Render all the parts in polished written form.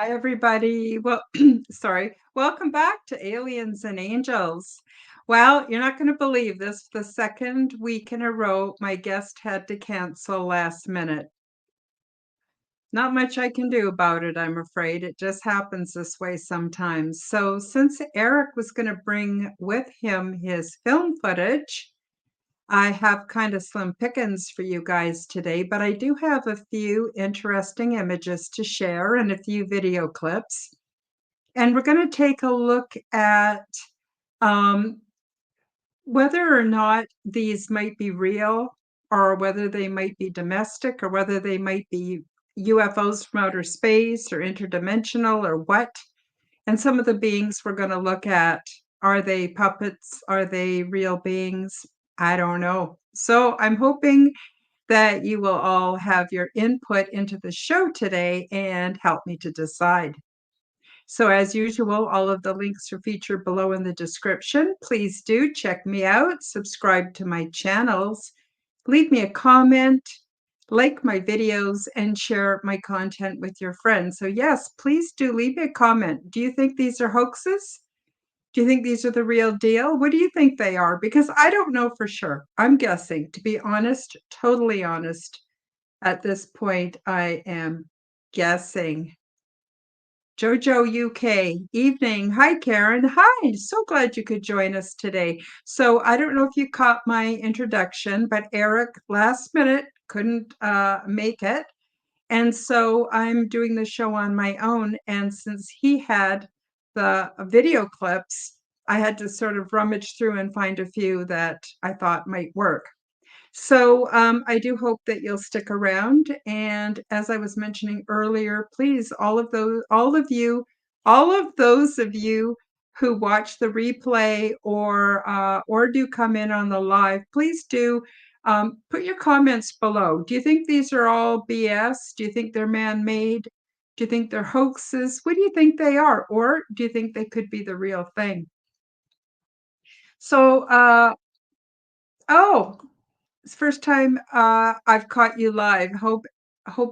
Hi, everybody. Well, sorry. Welcome back to Aliens and Angels. Well, you're not going to believe this. The second week in a row, my guest had to cancel last minute. Not much I can do about it, I'm afraid. It just happens this way sometimes. So, since Eric was going to bring with him his film footage, I have kind of slim pickings for you guys today, but I do have a few interesting images to share and a few video clips. And we're going to take a look at um, whether or not these might be real, or whether they might be domestic, or whether they might be UFOs from outer space or interdimensional or what. And some of the beings we're going to look at, are they puppets? Are they real beings? I don't know. So I'm hoping that you will all have your input into the show today and help me to decide. So as usual, all of the links are featured below in the description. Please do check me out, subscribe to my channels, leave me a comment, like my videos, and share my content with your friends. So yes, please do leave me a comment. Do you think these are hoaxes? Do you think these are the real deal? What do you think they are? Because I don't know for sure. I'm guessing. To be honest, totally honest, at this point, I am guessing. Jojo UK, evening. Hi, Karen. Hi, so glad you could join us today. So I don't know if you caught my introduction, but Eric last minute couldn't make it. And so I'm doing the show on my own. And since he had the video clips, I had to sort of rummage through and find a few that I thought might work. So I do hope that you'll stick around. And as I was mentioning earlier, please, all of those of you who watch the replay or do come in on the live, please do put your comments below. Do you think these are all BS? Do you think they're man-made? Do you think they're hoaxes? What do you think they are? Or do you think they could be the real thing? So, oh, it's the first time I've caught you live. Hope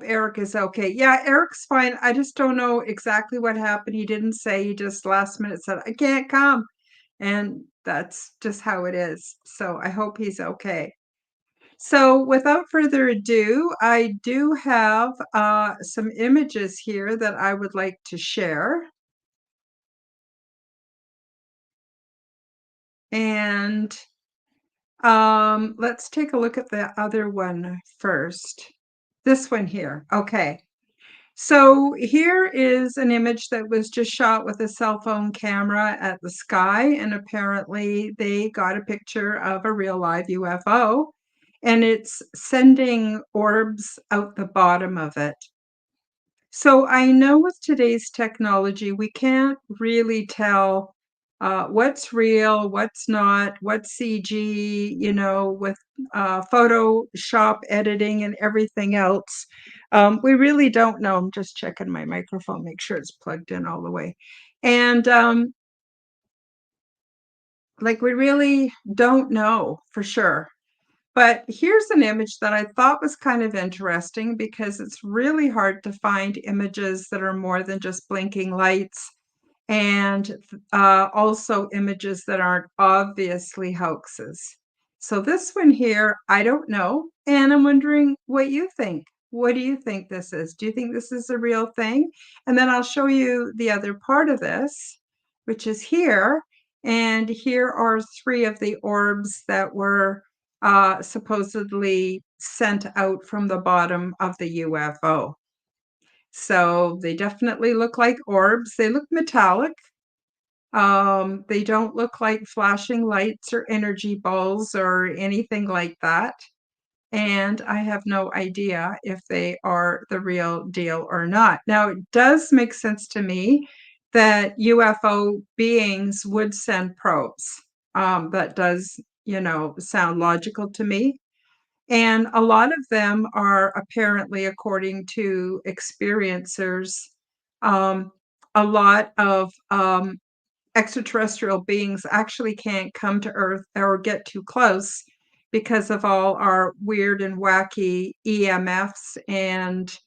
Eric is okay. Yeah, Eric's fine. I just don't know exactly what happened. He didn't say. He just last minute said, I can't come. And that's just how it is. So I hope he's okay. So without further ado, I do have some images here that I would like to share. And let's take a look at the other one first. This one here. Okay. So here is an image that was just shot with a cell phone camera at the sky, and apparently they got a picture of a real live UFO, and it's sending orbs out the bottom of it. So I know with today's technology, we can't really tell what's real, what's not, what's CG, with Photoshop editing and everything else. We really don't know. I'm just checking my microphone, make sure it's plugged in all the way. And we really don't know for sure. But here's an image that I thought was kind of interesting because it's really hard to find images that are more than just blinking lights, and also images that aren't obviously hoaxes. So this one here, I don't know, and I'm wondering what you think. What do you think this is? Do you think this is a real thing? And then I'll show you the other part of this, which is here. And here are 3 of the orbs that were supposedly sent out from the bottom of the UFO. So they definitely look like orbs. They look metallic. They don't look like flashing lights or energy balls or anything like that. and I have no idea if they are the real deal or not. Now, it does make sense to me that UFO beings would send probes. That does, sound logical to me. And a lot of them are apparently, according to experiencers, um, a lot of extraterrestrial beings actually can't come to Earth or get too close because of all our weird and wacky EMFs and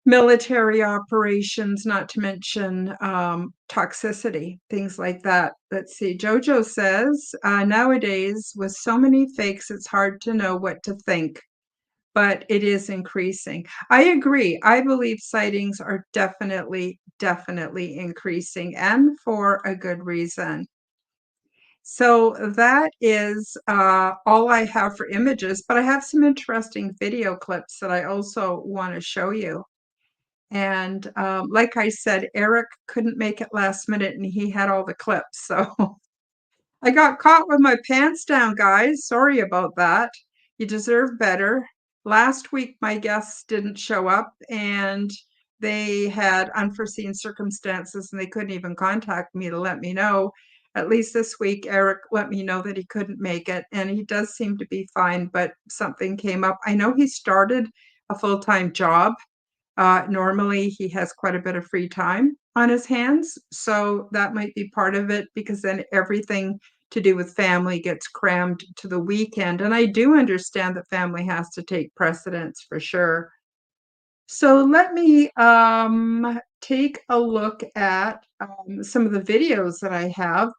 military operations, not to mention toxicity, things like that. Let's see. Jojo says, nowadays, with so many fakes, it's hard to know what to think, but it is increasing. I agree. I believe sightings are definitely increasing, and for a good reason. So that is all I have for images, but I have some interesting video clips that I also want to show you. And like I said, Eric couldn't make it last minute and he had all the clips. So I got caught with my pants down, guys. Sorry about that. You deserve better. Last week, my guests didn't show up and they had unforeseen circumstances and they couldn't even contact me to let me know. At least this week, Eric let me know that he couldn't make it and he does seem to be fine, but something came up. I know he started a full-time job. Normally, he has quite a bit of free time on his hands, so that might be part of it because then everything to do with family gets crammed to the weekend. And I do understand that family has to take precedence for sure. So let me take a look at some of the videos that I have.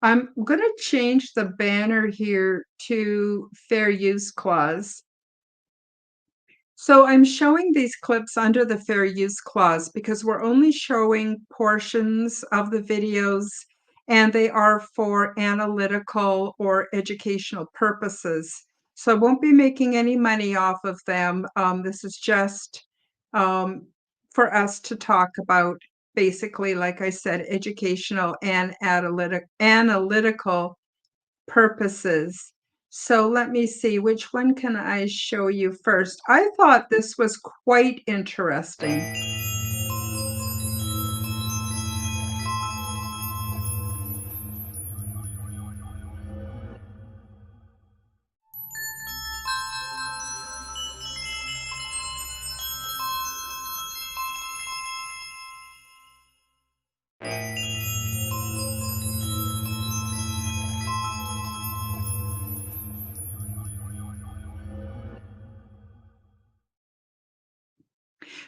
I'm going to change the banner here to fair use clause. So I'm showing these clips under the fair use clause because we're only showing portions of the videos and they are for analytical or educational purposes. So I won't be making any money off of them. This is just um, for us to talk about basically, like I said, educational and analytical purposes. So let me see, which one can I show you first? I thought this was quite interesting.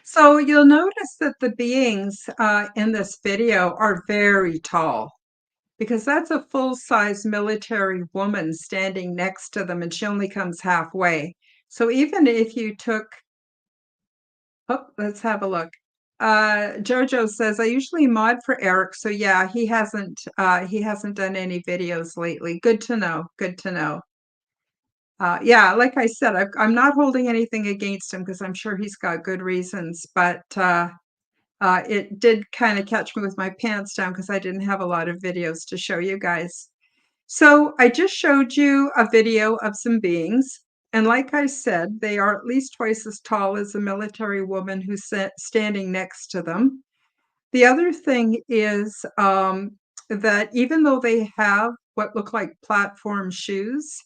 So you'll notice that the beings in this video are very tall because that's a full-size military woman standing next to them and she only comes halfway. So even if you took Oh, let's have a look. Jojo says, I usually mod for Eric, so yeah, he hasn't done any videos lately. Good to know. Good to know. Yeah, like I said, I'm not holding anything against him because I'm sure he's got good reasons, but it did kind of catch me with my pants down because I didn't have a lot of videos to show you guys. So I just showed you a video of some beings. And like I said, they are at least twice as tall as a military woman who's standing next to them. The other thing is that even though they have what look like platform shoes,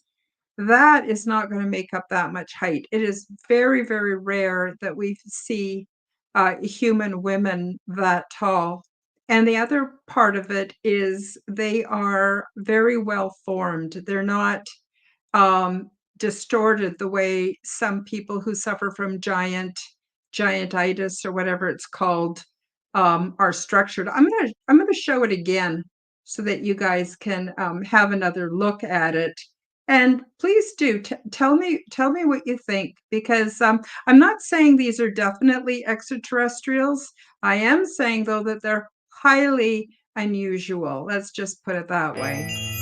that is not going to make up that much height. It is very rare that we see human women that tall. And the other part of it is they are very well formed. They're not um, distorted the way some people who suffer from giantitis or whatever it's called are structured. I'm gonna show it again so that you guys can have another look at it. And please do tell me what you think because I'm not saying these are definitely extraterrestrials. I am saying though that they're highly unusual. Let's just put it that way.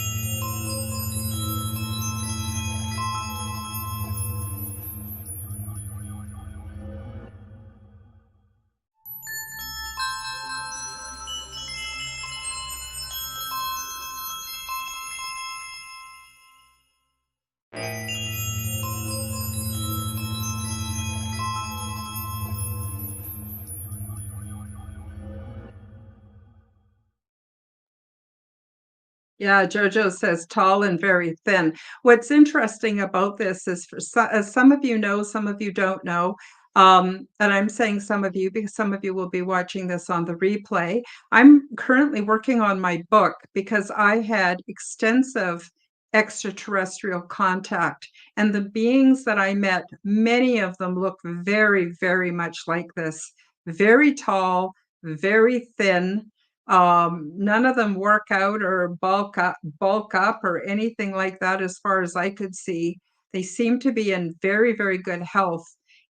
Yeah, Jojo says tall and very thin. What's interesting about this is as some of you know, some of you don't know, and I'm saying some of you because some of you will be watching this on the replay. I'm currently working on my book because I had extensive extraterrestrial contact, and the beings that I met, many of them look very, very much like this. Very tall, very thin, none of them work out or bulk up or anything like that as far as I could see. They seem to be in very, very good health.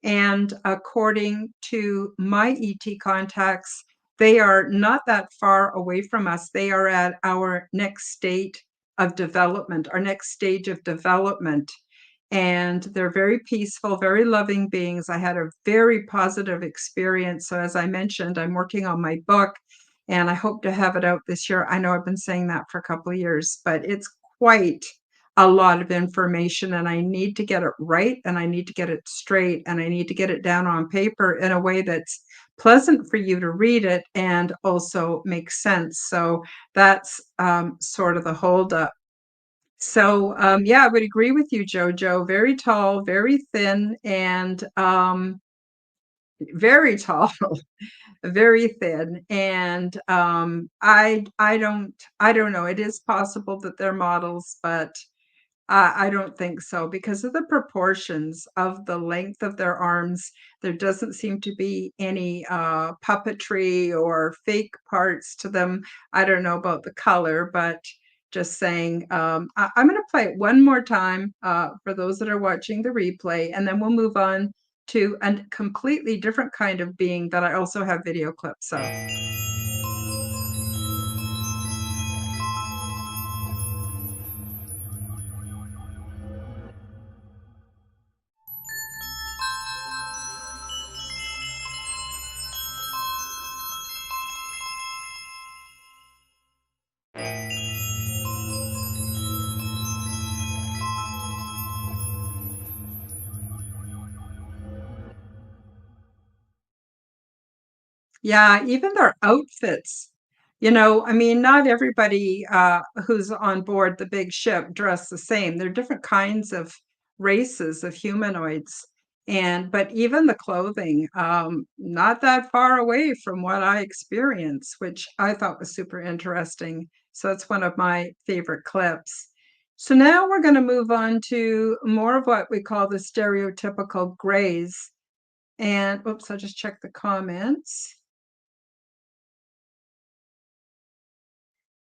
And according to my ET contacts, they are not that far away from us. They are at our next state of development, our next stage of development. And they're very peaceful, very loving beings. I had a very positive experience. So, as I mentioned, I'm working on my book and I hope to have it out this year. I know I've been saying that for a couple of years, but it's quite a lot of information and I need to get it right and I need to get it straight and I need to get it down on paper in a way that's pleasant for you to read it and also makes sense. So that's sort of the holdup. So yeah, I would agree with you, Jojo. Very tall, very thin, and very tall. Very thin, and I don't know. It is possible that they're models, but I don't think so because of the proportions of the length of their arms. There doesn't seem to be any puppetry or fake parts to them. I don't know about the color, but just saying, I'm going to play it one more time for those that are watching the replay, and then we'll move on to a completely different kind of being that I also have video clips of. Yeah, even their outfits. I mean, not everybody who's on board the big ship dress the same. They're different kinds of races of humanoids. But even the clothing, not that far away from what I experienced, which I thought was super interesting. So it's one of my favorite clips. So now we're going to move on to more of what we call the stereotypical grays. And oops, I'll just check the comments.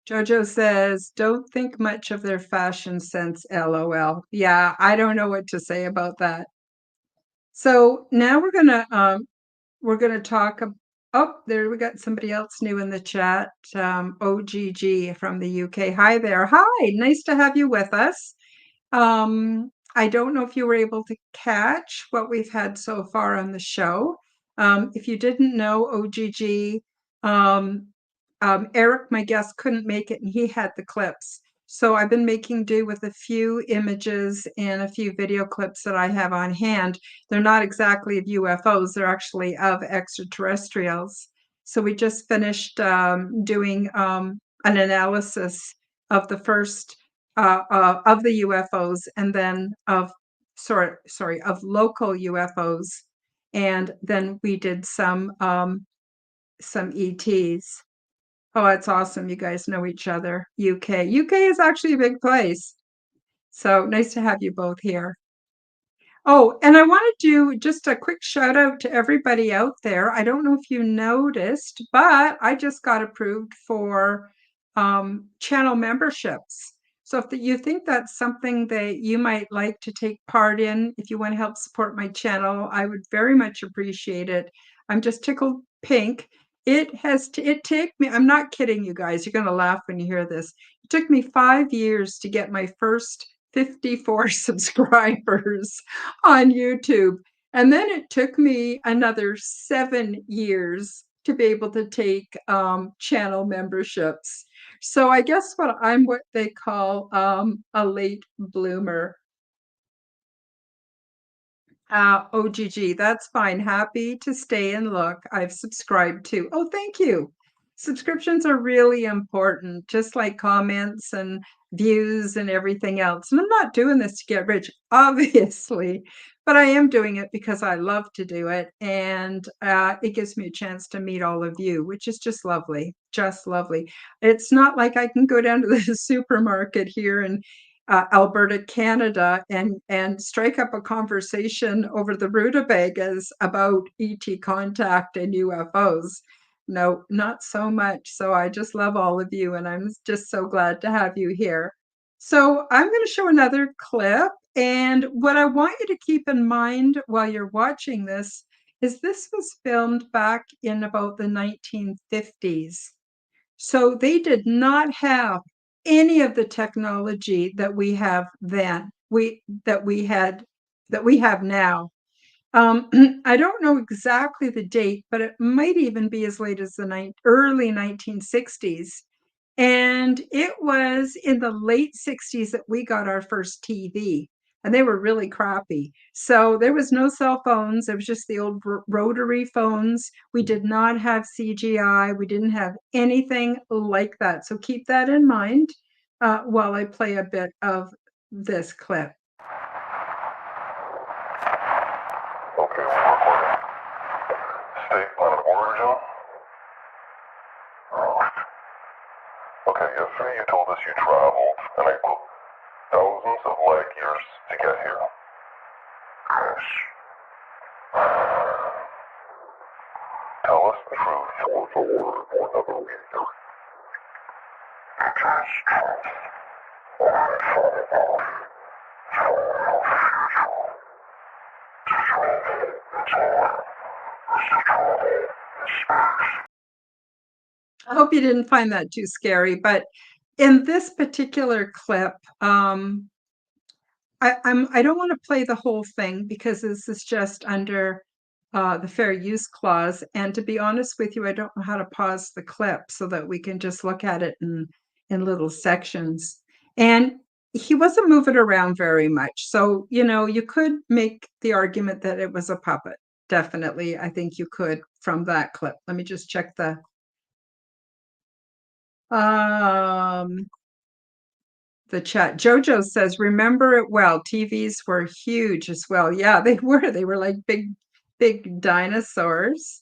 Jojo says, "Don't think much of their fashion sense, LOL." Yeah, I don't know what to say about that. So now we're gonna talk. Oh, there we got somebody else new in the chat. OGG from the UK. Hi there. Hi, nice to have you with us. I don't know if you were able to catch what we've had so far on the show. If you didn't know, OGG, um, Eric, my guest, couldn't make it and he had the clips. So I've been making do with a few images and a few video clips that I have on hand. They're not exactly of UFOs, they're actually of extraterrestrials. So we just finished doing an analysis of the first of the UFOs and then of local UFOs. And then we did some ETs. Oh, it's awesome. You guys know each other. UK. UK is actually a big place. So nice to have you both here. Oh, and I want to do just a quick shout out to everybody out there. I don't know if you noticed, but I just got approved for channel memberships. So if you think that's something that you might like to take part in, if you want to help support my channel, I would very much appreciate it. I'm just tickled pink. It took me, I'm not kidding you guys, you're going to laugh when you hear this. It took me 5 years to get my first 54 subscribers on YouTube. And then it took me another 7 years to be able to take channel memberships. So I guess I'm what they call a late bloomer. OGG, that's fine. Happy to stay and look. I've subscribed to. Oh, thank you. Subscriptions are really important, just like comments and views and everything else. And I'm not doing this to get rich, obviously, but I am doing it because I love to do it. And it gives me a chance to meet all of you, which is just lovely, just lovely. It's not like I can go down to the supermarket here in Alberta, Canada, and strike up a conversation over the rutabagas about ET contact and UFOs. No, not so much. So I just love all of you, and I'm just so glad to have you here. So I'm going to show another clip. And what I want you to keep in mind while you're watching this was filmed back in about the 1950s. So they did not have any of the technology that we have then, that we have now. I don't know exactly the date, but it might even be as late as the early 1960s. And it was in the late 60s that we got our first TV, and they were really crappy. So there was no cell phones. It was just the old rotary phones. We did not have CGI. We didn't have anything like that. So keep that in mind while I play a bit of this clip. Okay, we're recording. State planet origin? Okay, yesterday you told us you traveled, and I quote, thousands of light years to get here. Yes. Tell us the truth or the word or another reader. It is truth. I thought about it. So no future. The truth, it's all. It's the trouble in space. I hope you didn't find that too scary, but in this particular clip, I don't want to play the whole thing because this is just under the fair use clause. And to be honest with you, I don't know how to pause the clip so that we can just look at it in little sections. And he wasn't moving around very much. So, you could make the argument that it was a puppet. Definitely, I think you could from that clip. Let me just check the chat. Jojo says, remember it well. TVs were huge as well. Yeah, they were. They were like big dinosaurs.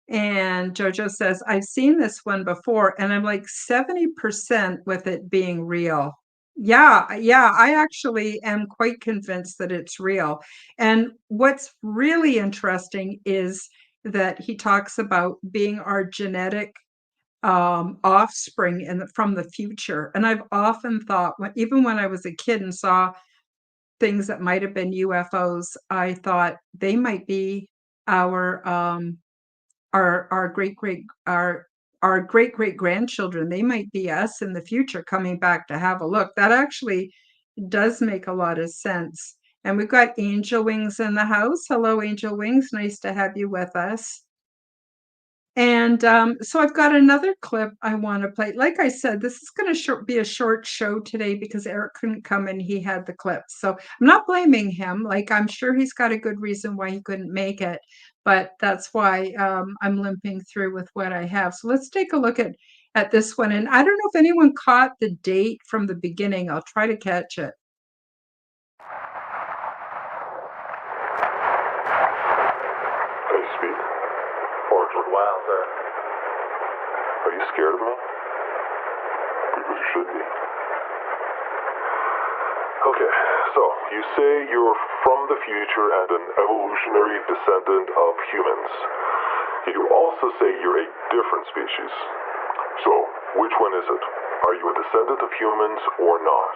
And Jojo says, I've seen this one before, and I'm like 70% with it being real. Yeah, I actually am quite convinced that it's real. And what's really interesting is that he talks about being our genetic offspring from the future. And I've often thought, even when I was a kid and saw things that might have been UFOs, I thought they might be our great great grandchildren. They might be us in the future coming back to have a look. That actually does make a lot of sense. And we've got Angel Wings in the house. Hello, Angel Wings. Nice to have you with us. And so I've got another clip I want to play. Like I said, this is going to be a short show today because Eric couldn't come and he had the clip. So I'm not blaming him. Like, I'm sure he's got a good reason why he couldn't make it, but that's why I'm limping through with what I have. So let's take a look at this one. And I don't know if anyone caught the date from the beginning. I'll try to catch it. Hey, speak. Orchard Wild, sir. Are you scared of me? Because you should be. Okay, so you say you're from the future and an evolutionary descendant of humans. Yet you also say you're a different species. So, which one is it? Are you a descendant of humans or not?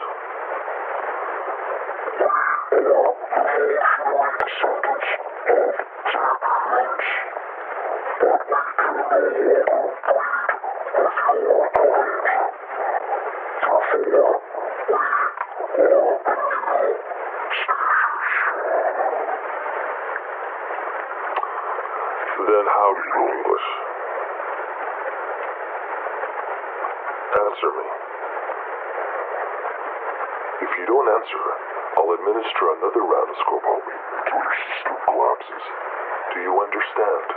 Then how do you know English? Answer me. If you don't answer, I'll administer another round of scopolamine until your system collapses. Do you understand?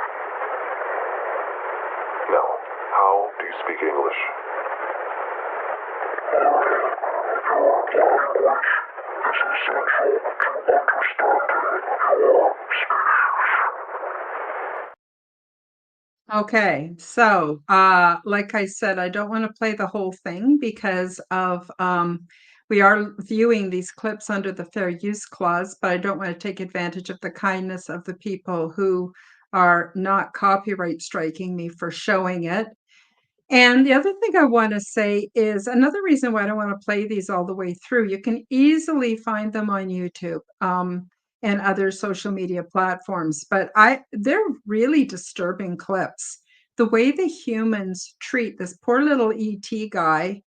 Now, How do you speak English? Is essential to understanding your species. Okay, so like I said, I don't want to play the whole thing because of we are viewing these clips under the Fair Use Clause, but I don't want to take advantage of the kindness of the people who are not copyright striking me for showing it. And the other thing I want to say is another reason why I don't want to play these all the way through. You can easily find them on YouTube and other social media platforms, but they're really disturbing clips. The way the humans treat this poor little ET guy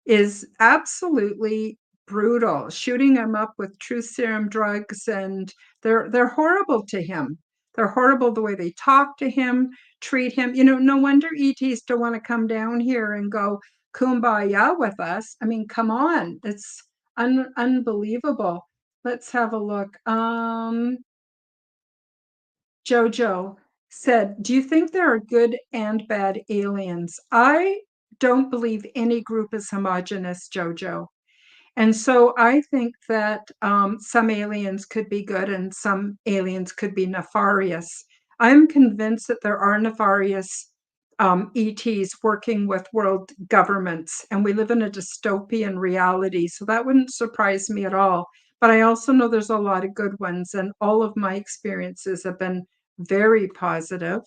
is absolutely brutal, shooting him up with truth serum drugs, and they're horrible to him. They're horrible the way they talk to him, treat him. No wonder ETs don't want to come down here and go kumbaya with us. I mean, come on, it's unbelievable. Let's have a look. Jojo said, "Do you think there are good and bad aliens?" I don't believe any group is homogenous, Jojo. And so I think that some aliens could be good and some aliens could be nefarious. I'm convinced that there are nefarious ETs working with world governments, and we live in a dystopian reality. So that wouldn't surprise me at all. But I also know there's a lot of good ones, and all of my experiences have been very positive.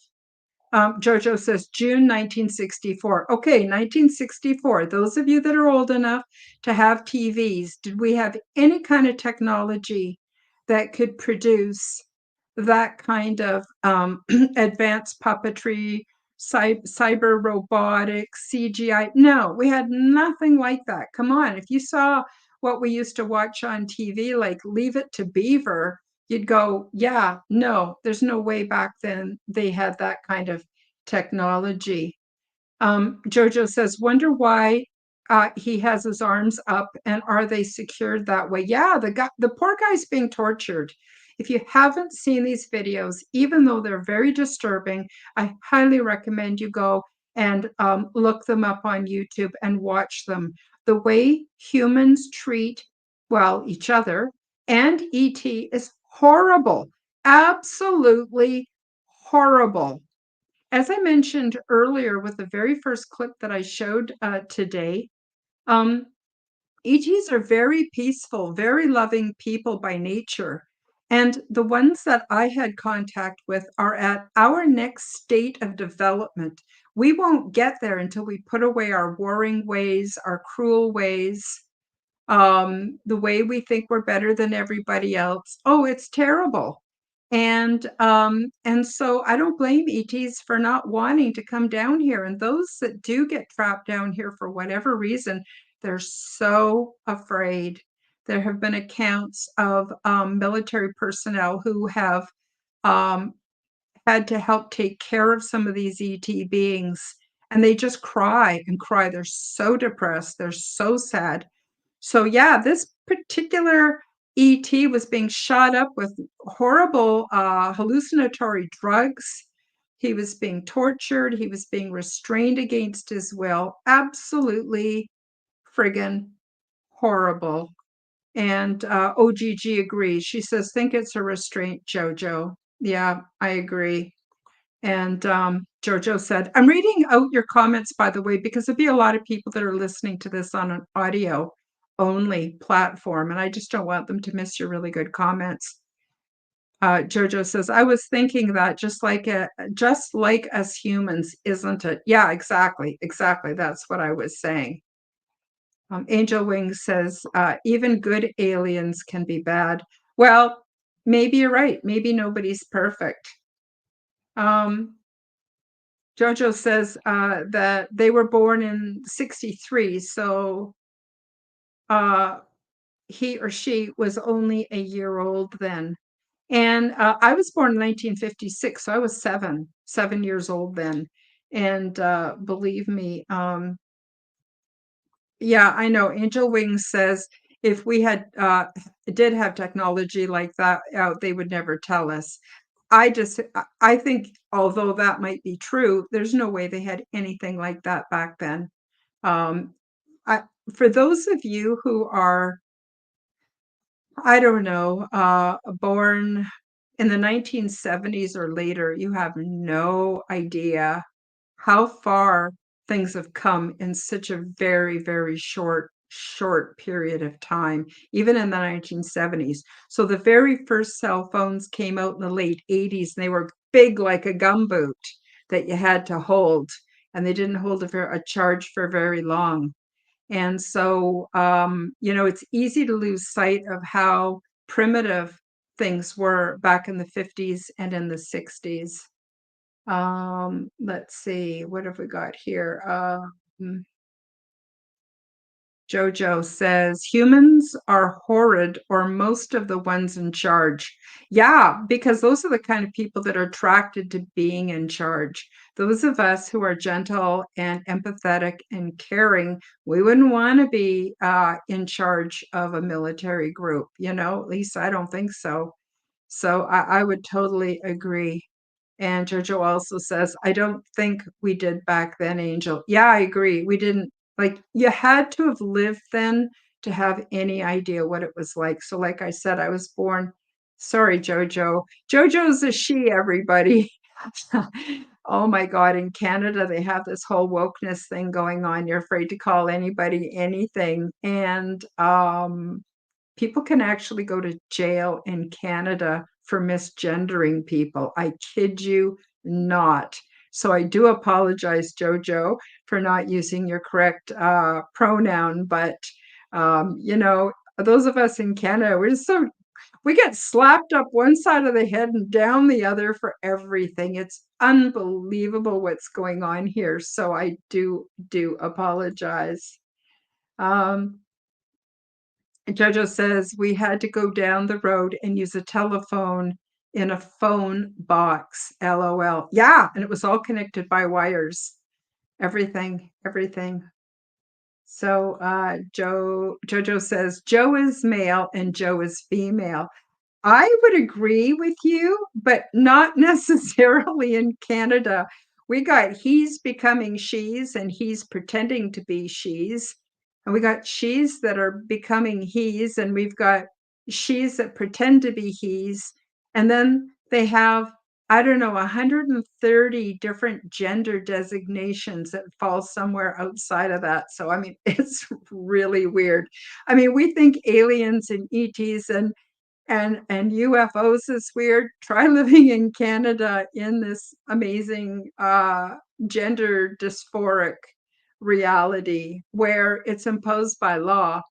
Jojo says June 1964. Okay, 1964. Those of you that are old enough to have TVs, did we have any kind of technology that could produce that kind of advanced puppetry, cyber robotics, CGI? No, we had nothing like that. Come on, if you saw what we used to watch on TV, like Leave It to Beaver, you'd go, yeah, no, there's no way back then they had that kind of technology. Jojo says, wonder why he has his arms up and are they secured that way? Yeah, the poor guy's being tortured. If you haven't seen these videos, even though they're very disturbing, I highly recommend you go and look them up on YouTube and watch them. The way humans treat, well, each other and ET is horrible, absolutely horrible. As I mentioned earlier with the very first clip that I showed today, um, ETs are very peaceful, very loving people by nature. And the ones that I had contact with are at our next state of development. We won't get there until we put away our warring ways, our cruel ways, the way we think we're better than everybody else. Oh, it's terrible. And so I don't blame ETs for not wanting to come down here. And those that do get trapped down here for whatever reason, they're so afraid. There have been accounts of military personnel who have um, had to help take care of some of these ET beings, and they just cry and cry. They're so depressed. They're so sad. So yeah, this particular ET was being shot up with horrible hallucinatory drugs. He was being tortured. He was being restrained against his will. Absolutely friggin' horrible. And OGG agrees. She says, think it's a restraint, Jojo. Yeah, I agree. And Jojo said, I'm reading out your comments, by the way, because there'll be a lot of people that are listening to this on an audio only platform, and I just don't want them to miss your really good comments. Jojo says, I was thinking that just like us humans, isn't it? Yeah, exactly. Exactly. That's what I was saying. Angel Wing says, even good aliens can be bad. Well, maybe you're right. Maybe nobody's perfect. Jojo says that they were born in 63, so he or she was only a year old then. And I was born in 1956, so I was 7 years old then. And believe me, yeah, I know. Angel Wings says if we did have technology like that out, they would never tell us. I think although that might be true, there's no way they had anything like that back then. Um, I, for those of you who are, I don't know, born in the 1970s or later, you have no idea how far things have come in such a very, very short period of time, even in the 1970s. So the very first cell phones came out in the late 80s, and they were big like a gumboot that you had to hold, and they didn't hold a charge for very long. And so, it's easy to lose sight of how primitive things were back in the 50s and in the 60s. Let's see, what have we got here? Jojo says humans are horrid, or most of the ones in charge. Yeah, because those are the kind of people that are attracted to being in charge. Those of us who are gentle and empathetic and caring, we wouldn't want to be in charge of a military group, at least I don't think so. So I would totally agree. And Jojo also says, I don't think we did back then, Angel. Yeah, I agree. We didn't, like, you had to have lived then to have any idea what it was like. So, like I said, I was born, sorry, Jojo. Jojo's a she, everybody. Oh my God, in Canada, they have this whole wokeness thing going on. You're afraid to call anybody anything. And people can actually go to jail in Canada for misgendering people. I kid you not. So I do apologize, Jojo, for not using your correct pronoun. But, those of us in Canada, we get slapped up one side of the head and down the other for everything. It's unbelievable what's going on here. So I do apologize. Um, Jojo says we had to go down the road and use a telephone in a phone box. LOL. Yeah, and it was all connected by wires. Everything. So Jojo says Joe is male and Joe is female. I would agree with you, but not necessarily in Canada. We got he's becoming she's and he's pretending to be she's. And we got she's that are becoming he's, and we've got she's that pretend to be he's. And then they have, I don't know, 130 different gender designations that fall somewhere outside of that. So, I mean, it's really weird. I mean, we think aliens and ETs and UFOs is weird. Try living in Canada in this amazing gender dysphoric reality where it's imposed by law.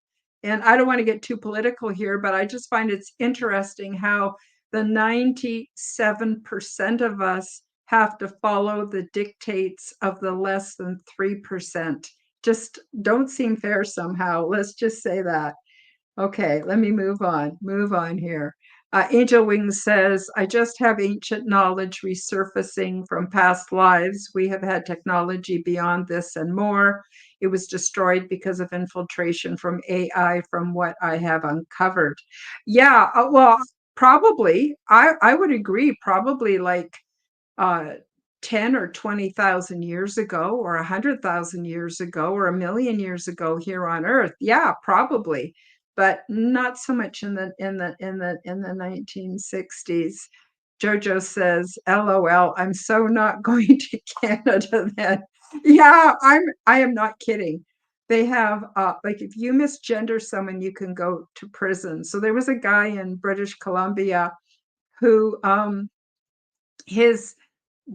And I don't want to get too political here, but I just find it's interesting how the 97% of us have to follow the dictates of the less than 3%. Just don't seem fair somehow. Let's just say that. Okay, let me move on. Move on here. Angel Wings says, I just have ancient knowledge resurfacing from past lives. We have had technology beyond this and more. It was destroyed because of infiltration from AI, from what I have uncovered. Yeah, well, probably. I would agree. Probably like uh, 10 or 20,000 years ago, or 100,000 years ago, or a million years ago here on Earth. Yeah, probably, but not so much in the 1960s. Jojo says, "LOL, I'm so not going to Canada then." Yeah, I am not kidding. They have like if you misgender someone, you can go to prison. So there was a guy in British Columbia who his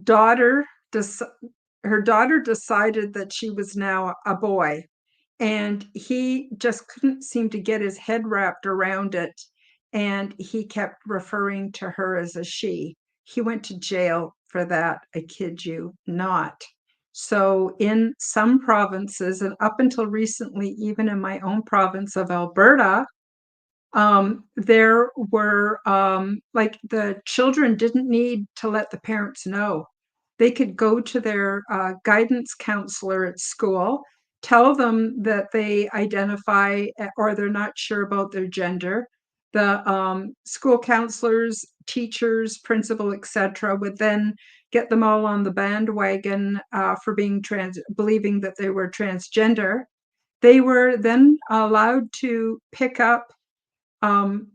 daughter her daughter decided that she was now a boy, and he just couldn't seem to get his head wrapped around it, and he kept referring to her as a she. He went to jail for that, I kid you not. So in some provinces, and up until recently even in my own province of Alberta, there were like the children didn't need to let the parents know. They could go to their guidance counselor at school, tell them that they identify or they're not sure about their gender. the school counselors, teachers, principal, etc., would then get them all on the bandwagon for believing that they were transgender. They were then allowed to pick up um,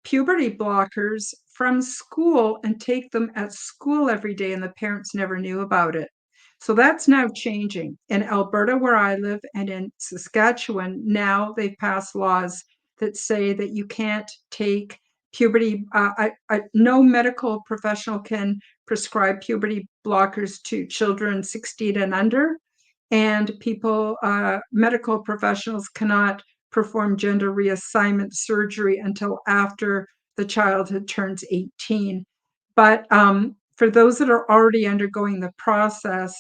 puberty blockers from school and take them at school every day, and the parents never knew about it. So that's now changing. In Alberta, where I live, and in Saskatchewan, now they've passed laws that say that you can't take puberty, no medical professional can prescribe puberty blockers to children 16 and under, and medical professionals cannot perform gender reassignment surgery until after the child had turned 18. But for those that are already undergoing the process,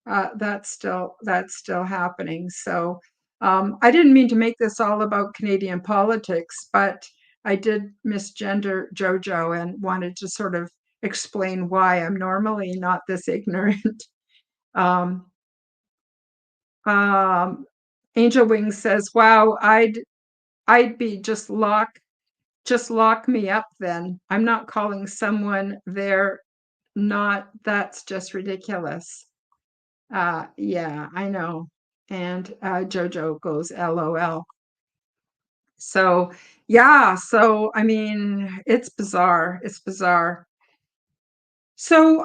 that's still happening. So I didn't mean to make this all about Canadian politics, but I did misgender JoJo and wanted to sort of explain why I'm normally not this ignorant. um, um, Angel Wings says, "Wow, I'd be just lock me up then. I'm not calling someone they're not. That's just ridiculous." Yeah, I know. And Jojo goes, LOL. So yeah, so I mean, it's bizarre. It's bizarre. So,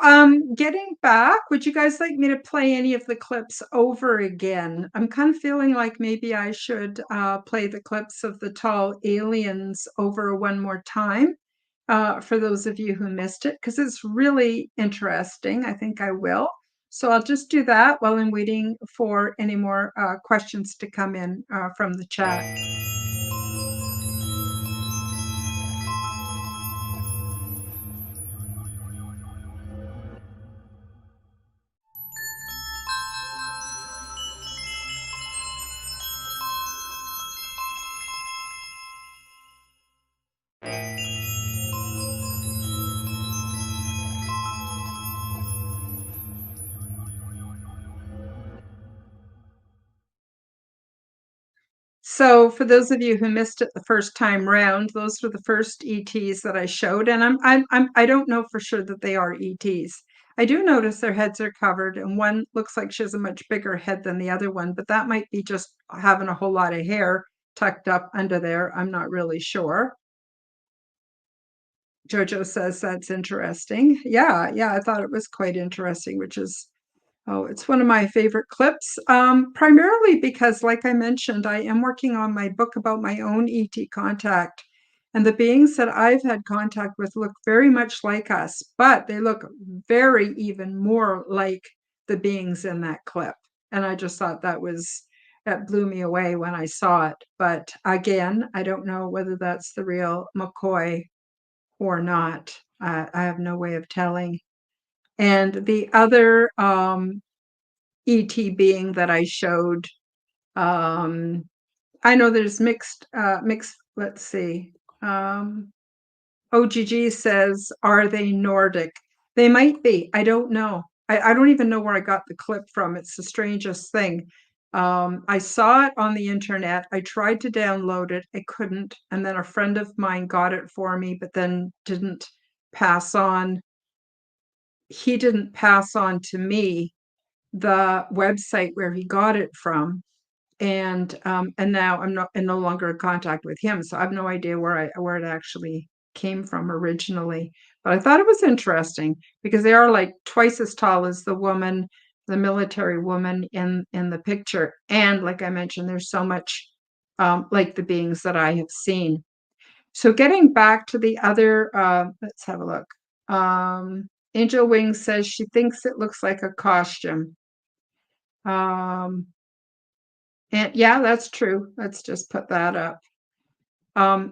getting back, would you guys like me to play any of the clips over again? I'm kind of feeling like maybe I should play the clips of the tall aliens over one more time for those of you who missed it, because it's really interesting. I think I will. So I'll just do that while I'm waiting for any more questions to come in from the chat. So for those of you who missed it the first time round, those were the first ETs that I showed, and I don't know for sure that they are ETs. I do notice their heads are covered, and one looks like she has a much bigger head than the other one, but that might be just having a whole lot of hair tucked up under there. I'm not really sure. Jojo says that's interesting. Yeah, I thought it was quite interesting, which is Oh, it's one of my favorite clips, primarily because, like I mentioned, I am working on my book about my own ET contact. And the beings that I've had contact with look very much like us, but they look very even more like the beings in that clip. And I just thought that blew me away when I saw it. But again, I don't know whether that's the real McCoy or not. I have no way of telling. And the other ET being that I showed, um, I know there's mixed, let's see. OGG says, are they Nordic? They might be. I don't know. I don't even know where I got the clip from. It's the strangest thing. I saw it on the internet. I tried to download it. I couldn't. And then a friend of mine got it for me, but then didn't pass on. He didn't pass on to me the website where he got it from, and now I'm no longer in contact with him, so I have no idea where it actually came from originally. But I thought it was interesting because they are like twice as tall as the woman, the military woman in the picture, and like I mentioned, there's so much like the beings that I have seen. So getting back to the other, let's have a look. Angel Wings says she thinks it looks like a costume. And yeah, that's true. Let's just put that up.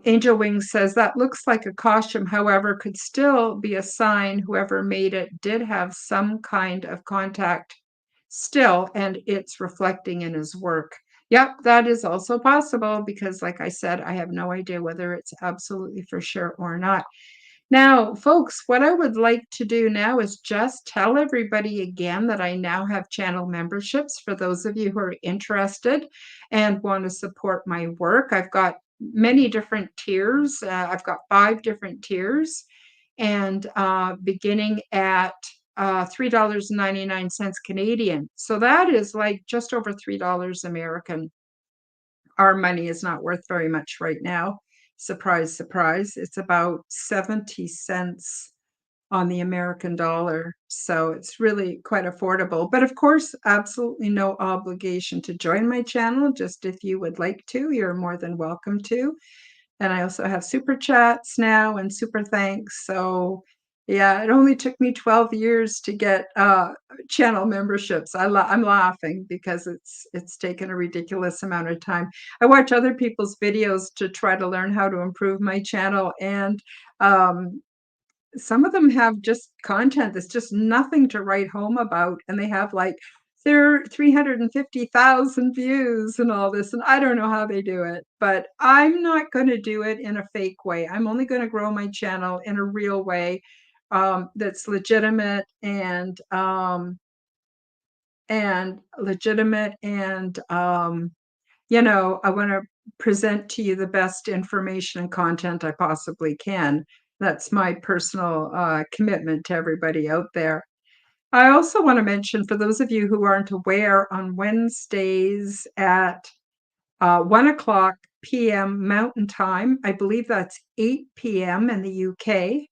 Angel Wings says that looks like a costume, however, could still be a sign whoever made it did have some kind of contact still, and it's reflecting in his work. Yep, that is also possible because, like I said, I have no idea whether it's absolutely for sure or not. Now, folks, what I would like to do now is just tell everybody again that I now have channel memberships for those of you who are interested and want to support my work. I've got many different tiers. I've got 5 different tiers, and beginning at $3.99 Canadian. So that is like just over $3 American. Our money is not worth very much right now. Surprise, surprise. It's about 70 cents on the American dollar. So it's really quite affordable. But of course, absolutely no obligation to join my channel. Just if you would like to, you're more than welcome to. And I also have super chats now and super thanks. So yeah, it only took me 12 years to get channel memberships. I'm laughing because it's taken a ridiculous amount of time. I watch other people's videos to try to learn how to improve my channel, and um, some of them have just content that's just nothing to write home about, and they have like their 350,000 views and all this, and I don't know how they do it, but I'm not going to do it in a fake way. I'm only going to grow my channel in a real way, that's legitimate and legitimate and I want to present to you the best information and content I possibly can. That's my personal commitment to everybody out there. I also want to mention, for those of you who aren't aware, on Wednesdays at 1 o'clock p.m. Mountain Time, I believe that's 8 p.m. in the UK,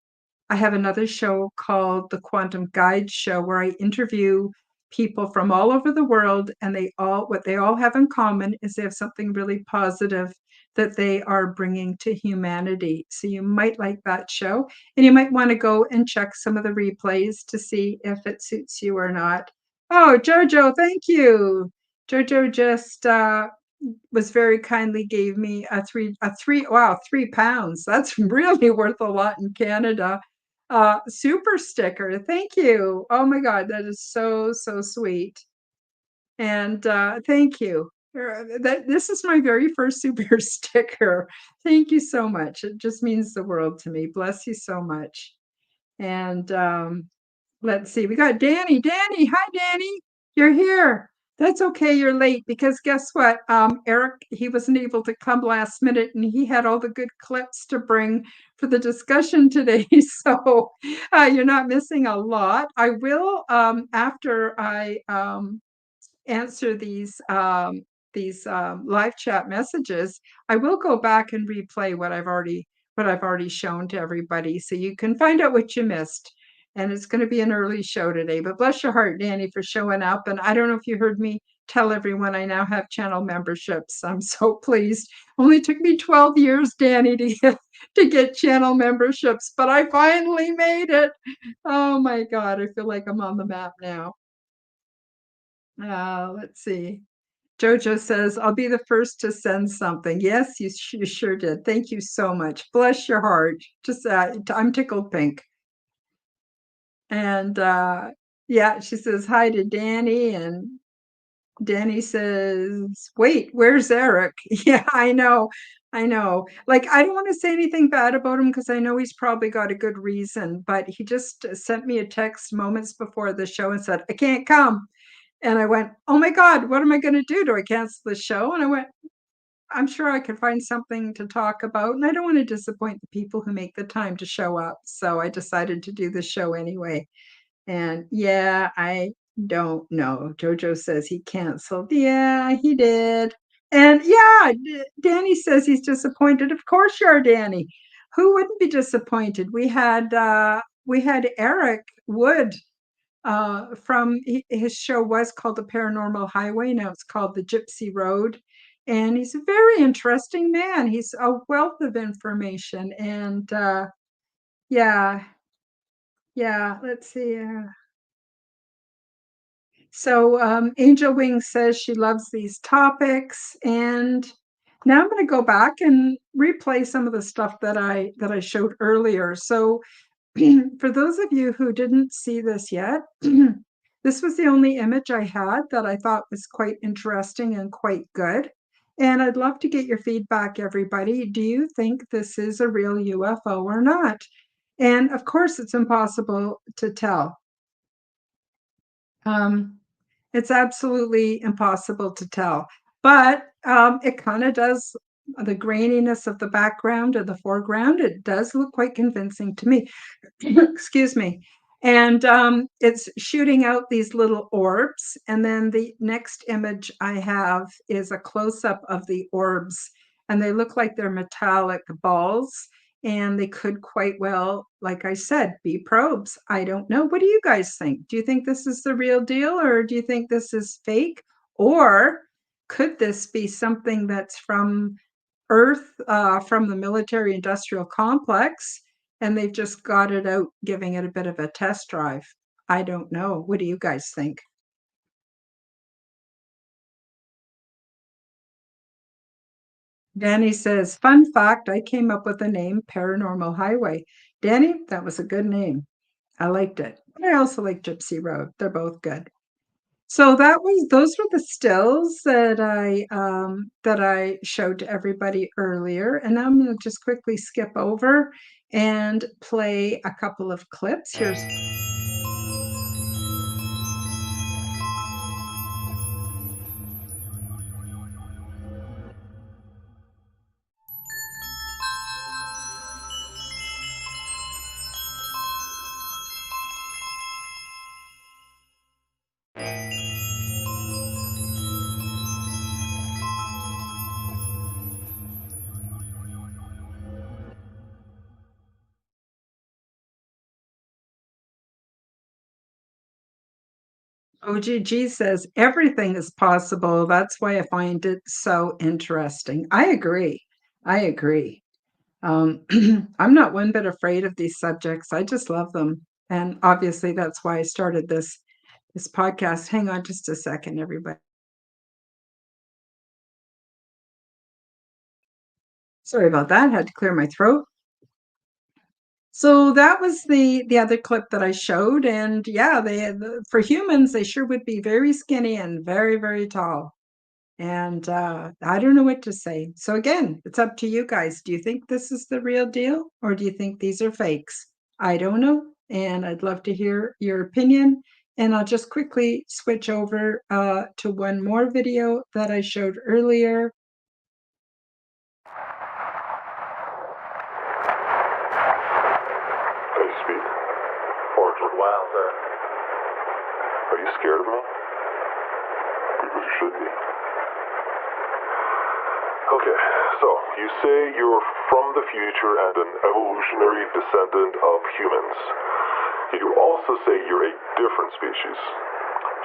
I have another show called The Quantum Guide Show, where I interview people from all over the world, and what they all have in common is they have something really positive that they are bringing to humanity. So you might like that show, and you might want to go and check some of the replays to see if it suits you or not. Oh, Jojo, thank you. Jojo just was very kindly gave me wow, £3. That's really worth a lot in Canada. Super sticker. Thank you. Oh my God, that is so, so sweet. And thank you. This is my very first super sticker. Thank you so much. It just means the world to me. Bless you so much. And let's see. We got Danny. Danny, hi, Danny. You're here. That's okay. You're late because guess what? Eric, he wasn't able to come last minute, and he had all the good clips to bring for the discussion today. So you're not missing a lot. I will, after I answer these live chat messages, I will go back and replay what I've already shown to everybody, so you can find out what you missed. And it's going to be an early show today. But bless your heart, Danny, for showing up. And I don't know if you heard me tell everyone I now have channel memberships. I'm so pleased. Only took me 12 years, Danny, to get channel memberships, but I finally made it. Oh my God, I feel like I'm on the map now. Let's see. Jojo says, I'll be the first to send something. Yes, you sure did. Thank you so much. Bless your heart. Just, I'm tickled pink. And yeah, she says hi to Danny. And Danny says, wait, where's Eric? Yeah, I know. I know. Like, I don't want to say anything bad about him because I know he's probably got a good reason, but he just sent me a text moments before the show and said, I can't come. And I went, oh my God, what am I going to do? Do I cancel the show? And I went, I'm sure I could find something to talk about. And I don't want to disappoint the people who make the time to show up. So I decided to do the show anyway. And yeah, I don't know. Jojo says he canceled. Yeah, he did. And yeah, Danny says he's disappointed. Of course you are, Danny. Who wouldn't be disappointed? We had Eric Wood from his show was called The Paranormal Highway. Now it's called The Gypsy Road. And he's a very interesting man. He's a wealth of information. And yeah, yeah, let's see. So Angel Wing says she loves these topics. And now I'm going to go back and replay some of the stuff that I showed earlier. So for those of you who didn't see this yet, this was the only image I had that I thought was quite interesting and quite good. And I'd love to get your feedback, everybody. Do you think this is a real UFO or not? And of course, it's impossible to tell. It's absolutely impossible to tell. But it kind of does the graininess of the background or the foreground, it does look quite convincing to me. Excuse me. And it's shooting out these little orbs. And then the next image I have is a close-up of the orbs. And they look like they're metallic balls. And they could quite well, like I said, be probes. I don't know. What do you guys think? Do you think this is the real deal, or do you think this is fake? Or could this be something that's from Earth, from the military industrial complex, and they've just got it out, giving it a bit of a test drive? I don't know. What do you guys think? Danny says, fun fact, I came up with the name Paranormal Highway. Danny, that was a good name. I liked it. I also like Gypsy Road. They're both good. So those were the stills that I showed to everybody earlier. And now I'm going to just quickly skip over and play a couple of clips. Here's OGG says everything is possible. That's why I find it so interesting. I agree. I agree. Um, I'm not one bit afraid of these subjects. I just love them. And obviously that's why I started this podcast. Hang on just a second, everybody. Sorry about that. Had to clear my throat. So that was the other clip that I showed, and yeah, for humans they sure would be very skinny and very, very tall. And I don't know what to say. So again, it's up to you guys. Do you think this is the real deal, or do you think these are fakes? I don't know, and I'd love to hear your opinion. And I'll just quickly switch over to one more video that I showed earlier. Can you speak? Archer. Wow, sir. Are you scared of me? Because you should be. Okay, so you say you're from the future and an evolutionary descendant of humans. You also say you're a different species.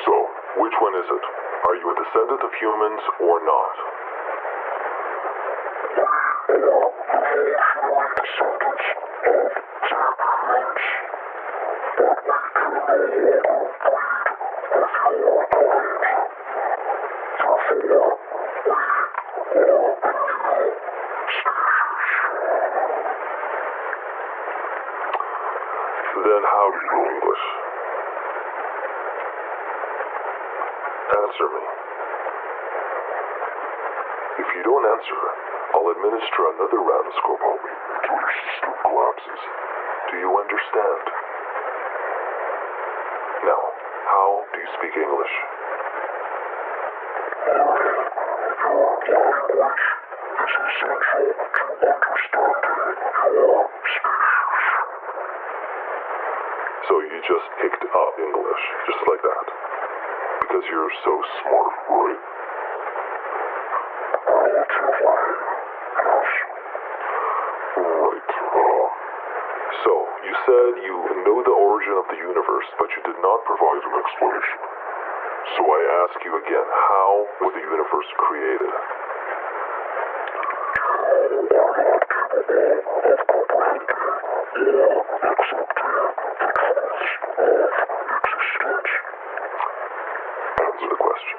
So, which one is it? Are you a descendant of humans or not? Then how do you know English? Answer me. If you don't answer, I'll administer another round of scopomy until your system collapses. Do you understand? Now, how do you speak English? So you just picked up English, just like that. Because you're so smart, right? Right. So, you said you know the origin of the universe, but you did not provide an explanation. So I ask you again, how was the universe created? Answer the question.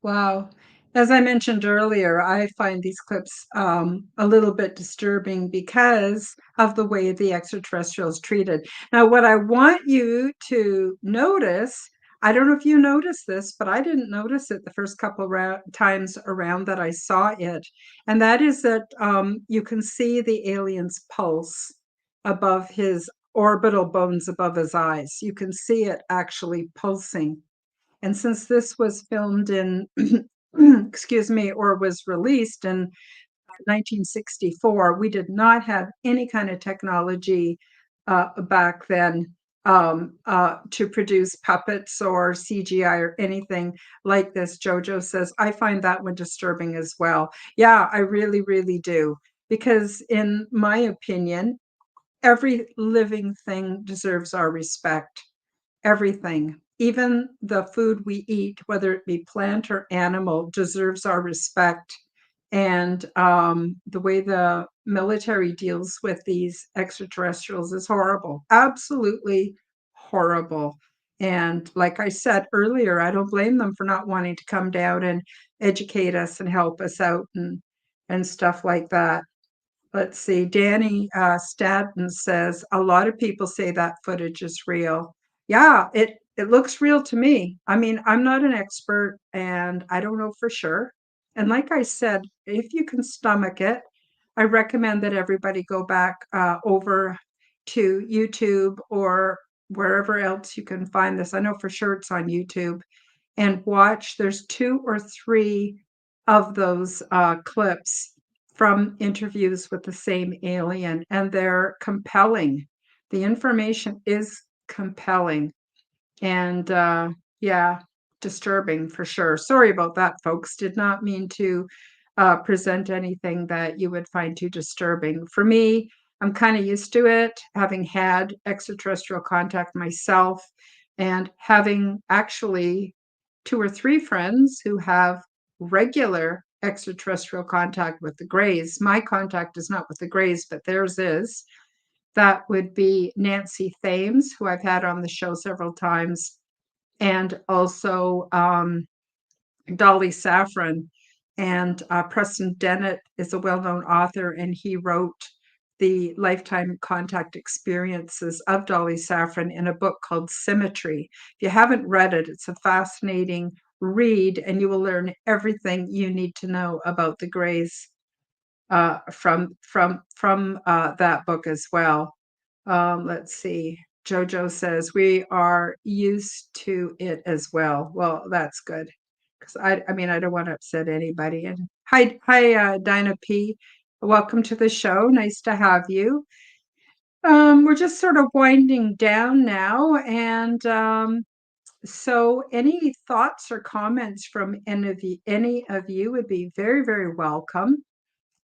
Wow. As I mentioned earlier, I find these clips a little bit disturbing because of the way the extraterrestrials treated. Now, what I want you to notice, I don't know if you noticed this, but I didn't notice it the first couple times around that I saw it. And that is that you can see the alien's pulse above his orbital bones above his eyes. You can see it actually pulsing. And since this was filmed in excuse me, or was released in 1964. We did not have any kind of technology back then to produce puppets or CGI or anything like this. Jojo says, I find that one disturbing as well. Yeah, I really, really do. Because in my opinion, every living thing deserves our respect. Everything, even the food we eat, whether it be plant or animal, deserves our respect. And the way the military deals with these extraterrestrials is horrible, absolutely horrible. And like I said earlier, I don't blame them for not wanting to come down and educate us and help us out and stuff like that. Let's see. Danny Stadden says a lot of people say that footage is real. Yeah, it looks real to me. I mean, I'm not an expert and I don't know for sure. And like I said, if you can stomach it, I recommend that everybody go back over to YouTube or wherever else you can find this. I know for sure it's on YouTube and watch. There's two or three of those clips from interviews with the same alien, and they're compelling. The information is compelling and yeah, disturbing for sure. Sorry about that, folks. Did not mean to present anything that you would find too disturbing. For me, I'm kind of used to it, having had extraterrestrial contact myself and having actually two or three friends who have regular extraterrestrial contact with the Greys. My contact is not with the Greys, but theirs is. That would be Nancy Thames, who I've had on the show several times, and also Dolly Saffron. And Preston Dennett is a well known author, and he wrote the lifetime contact experiences of Dolly Saffron in a book called Symmetry. If you haven't read it, it's a fascinating read, and you will learn everything you need to know about the Greys from that book as well. Let's see. Jojo says we are used to it as well. Well, that's good because I mean I don't want to upset anybody. And hi, Dinah P. Welcome to the show. Nice to have you. We're just sort of winding down now, and so any thoughts or comments from any of you would be very, very welcome.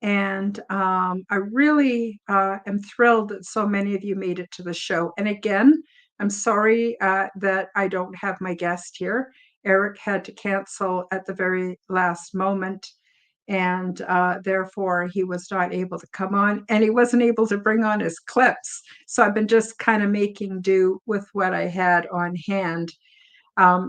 And I really am thrilled that so many of you made it to the show. And again, I'm sorry that I don't have my guest here. Eric had to cancel at the very last moment, and therefore he was not able to come on, and he wasn't able to bring on his clips. So I've been just kind of making do with what I had on hand.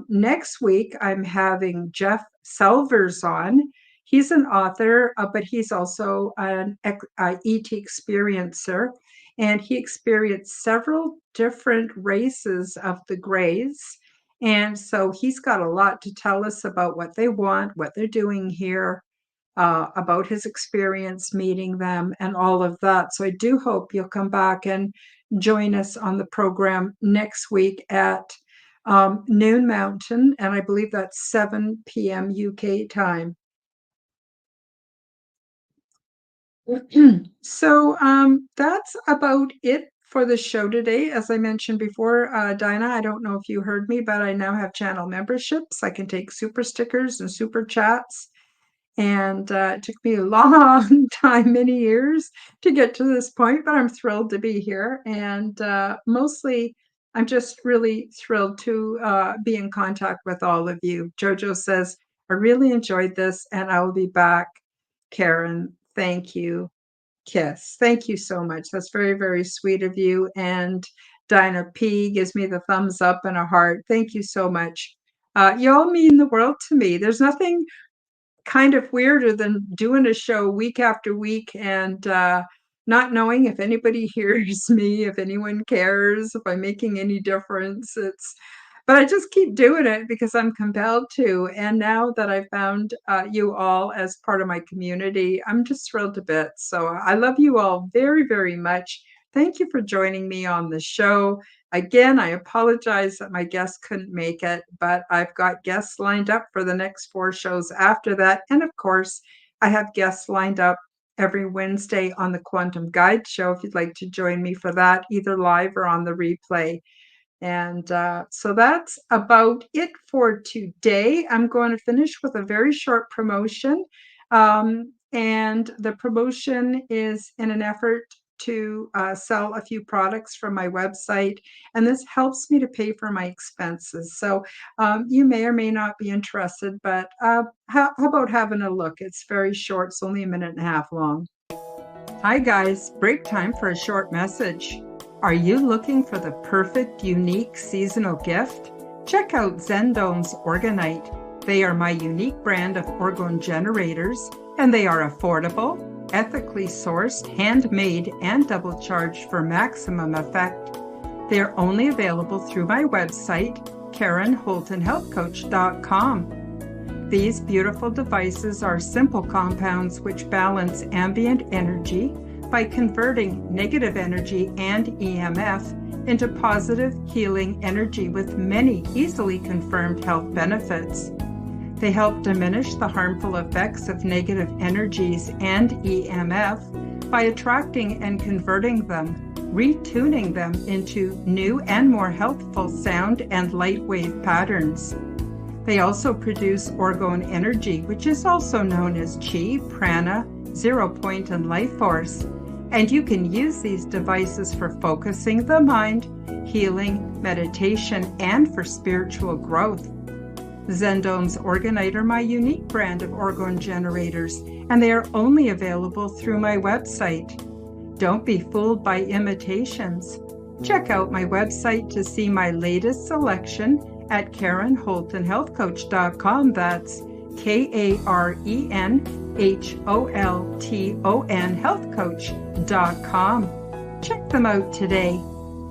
Next week, I'm having Jeff Selvers on. He's an author, but he's also an ET experiencer, and he experienced several different races of the Greys. And so he's got a lot to tell us about what they want, what they're doing here, about his experience meeting them, and all of that. So I do hope you'll come back and join us on the program next week at noon Mountain, and I believe that's 7 p.m. UK time. So that's about it for the show today. As I mentioned before, Dinah, I don't know if you heard me, but I now have channel memberships. I can take super stickers and super chats. And it took me a long time, many years to get to this point, but I'm thrilled to be here. And mostly, I'm just really thrilled to be in contact with all of you. Jojo says, I really enjoyed this and I will be back. Karen, thank you. Kiss. Thank you so much. That's very, very sweet of you. And Dinah P gives me the thumbs up and a heart. Thank you so much. You all mean the world to me. There's nothing kind of weirder than doing a show week after week and not knowing if anybody hears me, if anyone cares, if I'm making any difference. But I just keep doing it because I'm compelled to. And now that I found you all as part of my community, I'm just thrilled to bits. So I love you all very, very much. Thank you for joining me on the show. Again, I apologize that my guest couldn't make it, but I've got guests lined up for the next 4 shows after that. And of course, I have guests lined up every Wednesday on the Quantum Guide Show if you'd like to join me for that, either live or on the replay. And so that's about it for today. I'm going to finish with a very short promotion. And the promotion is in an effort to sell a few products from my website. And this helps me to pay for my expenses. So you may or may not be interested, but how about having a look? It's very short, it's only a minute and a half long. Hi, guys. Break time for a short message. Are you looking for the perfect, unique seasonal gift? Check out Zendone's Orgonite. They are my unique brand of orgone generators, and they are affordable, ethically sourced, handmade, and double charged for maximum effect. They are only available through my website, KarenHoltonHealthCoach.com. These beautiful devices are simple compounds which balance ambient energy by converting negative energy and EMF into positive healing energy with many easily confirmed health benefits. They help diminish the harmful effects of negative energies and EMF by attracting and converting them, retuning them into new and more healthful sound and light wave patterns. They also produce orgone energy, which is also known as chi, prana, zero point, and life force. And you can use these devices for focusing the mind, healing, meditation, and for spiritual growth. Zendone's Orgonite are my unique brand of orgone generators, and they are only available through my website. Don't be fooled by imitations. Check out my website to see my latest selection at KarenHoltonHealthCoach.com. That's KarenHolton healthcoach.com. Check them out today.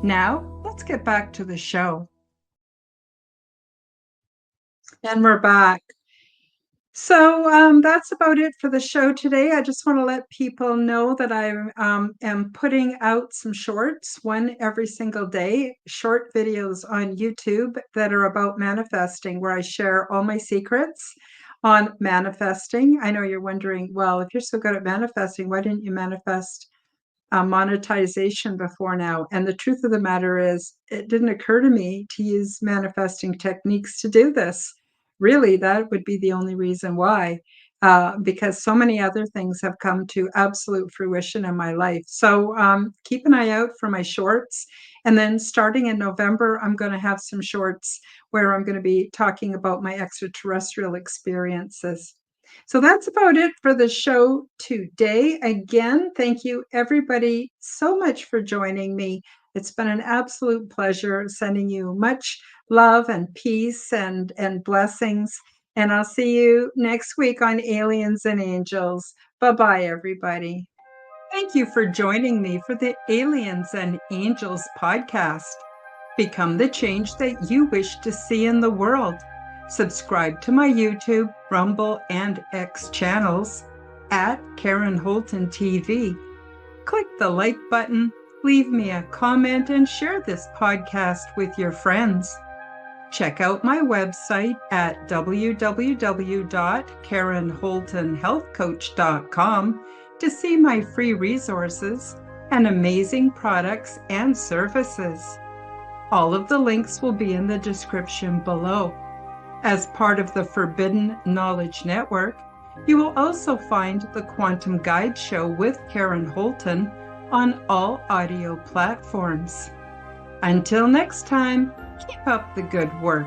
Now, let's get back to the show. And we're back. So that's about it for the show today. I just want to let people know that I am putting out some shorts, one every single day, short videos on YouTube that are about manifesting, where I share all my secrets on manifesting. I know you're wondering, well, if you're so good at manifesting, why didn't you manifest monetization before now? And the truth of the matter is, it didn't occur to me to use manifesting techniques to do this. Really, that would be the only reason why, because so many other things have come to absolute fruition in my life. So keep an eye out for my shorts. And then starting in November, I'm going to have some shorts where I'm going to be talking about my extraterrestrial experiences. So that's about it for the show today. Again, thank you everybody so much for joining me. It's been an absolute pleasure, sending you much love and peace and blessings. And I'll see you next week on Aliens and Angels. Bye-bye, everybody. Thank you for joining me for the Aliens and Angels podcast. Become the change that you wish to see in the world. Subscribe to my YouTube, Rumble, and X channels at Karen Holton TV. Click the like button, leave me a comment, and share this podcast with your friends. Check out my website at www.KarenHoltonHealthCoach.com to see my free resources and amazing products and services. All of the links will be in the description below. As part of the Forbidden Knowledge Network, you will also find the Quantum Guide Show with Karen Holton on all audio platforms. Until next time, keep up the good work.